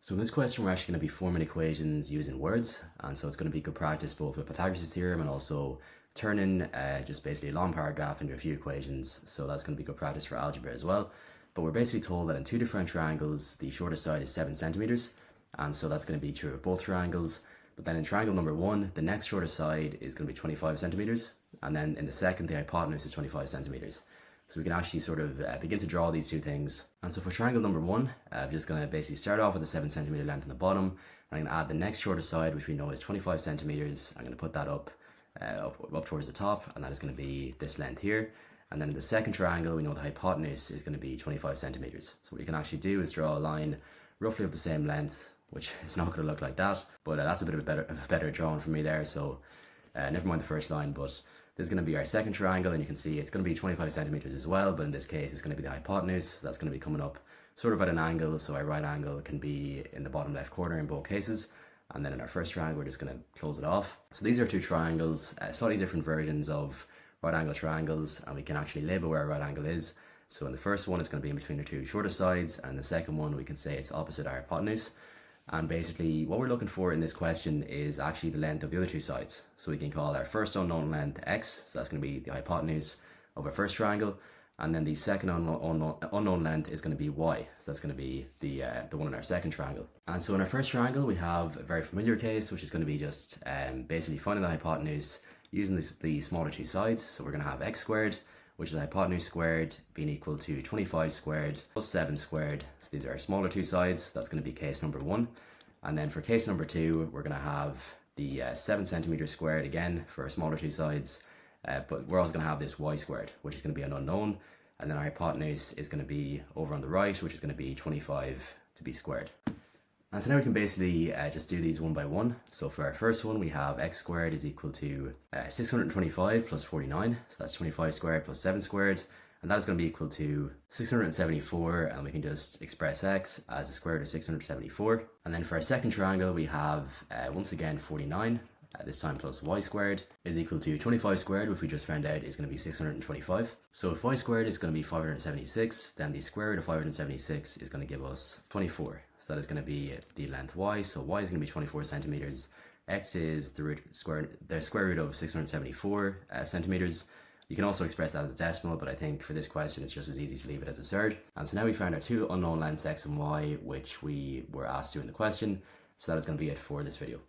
So in this question, we're actually going to be forming equations using words, and so it's going to be good practice both with Pythagoras Theorem and also turning just basically a long paragraph into a few equations. So that's going to be good practice for algebra as well. But we're basically told that in two different triangles, the shortest side is 7 centimeters, and so that's going to be true of both triangles. But then in triangle number 1, the next shortest side is going to be 25 centimeters, and then in the second, the hypotenuse is 25 centimeters. So we can actually sort of begin to draw these two things. And so for triangle number 1, I'm just going to basically start off with a 7 centimeter length on the bottom. And I'm going to add the next shortest side, which we know is 25 centimeters. I'm going to put that up towards the top, and that is going to be this length here. And then in the second triangle, we know the hypotenuse is going to be 25 centimeters. So what you can actually do is draw a line roughly of the same length, which it's not going to look like that, but that's a bit of a better drawing for me there. So never mind the first line, but this is going to be our second triangle, and you can see it's going to be 25 centimeters as well, but in this case it's going to be the hypotenuse. So that's going to be coming up sort of at an angle, so our right angle can be in the bottom left corner in both cases. And then in our first triangle, we're just going to close it off. So these are two triangles, slightly different versions of right angle triangles, and we can actually label where our right angle is. So in the first one, it's going to be in between the two shortest sides, and the second one, we can say it's opposite our hypotenuse. And basically what we're looking for in this question is actually the length of the other two sides. So we can call our first unknown length x, so that's going to be the hypotenuse of our first triangle, and then the second unknown length is going to be y, so that's going to be the one in our second triangle. And so in our first triangle, we have a very familiar case, which is going to be just basically finding the hypotenuse using the smaller two sides. So we're going to have x squared, which is the hypotenuse squared, being equal to 25 squared plus 7 squared. So these are our smaller two sides. That's going to be case number 1. And then for case number 2, we're going to have the 7 centimeters squared again for our smaller two sides. But we're also going to have this y squared, which is going to be an unknown. And then our hypotenuse is going to be over on the right, which is going to be 25 to be squared. And so now we can basically just do these one by one. So for our first one, we have x squared is equal to 625 plus 49. So that's 25 squared plus 7 squared. And that is going to be equal to 674. And we can just express x as the square root of 674. And then for our second triangle, we have once again 49. This time plus y squared is equal to 25 squared, which we just found out is going to be 625. So if y squared is going to be 576, then the square root of 576 is going to give us 24. So that is going to be the length y. So y is going to be 24 centimeters. X is the square root of 674 centimeters. You can also express that as a decimal, but I think for this question it's just as easy to leave it as a third. And so now we found our two unknown lengths x and y, which we were asked to in the question. So that is going to be it for this video.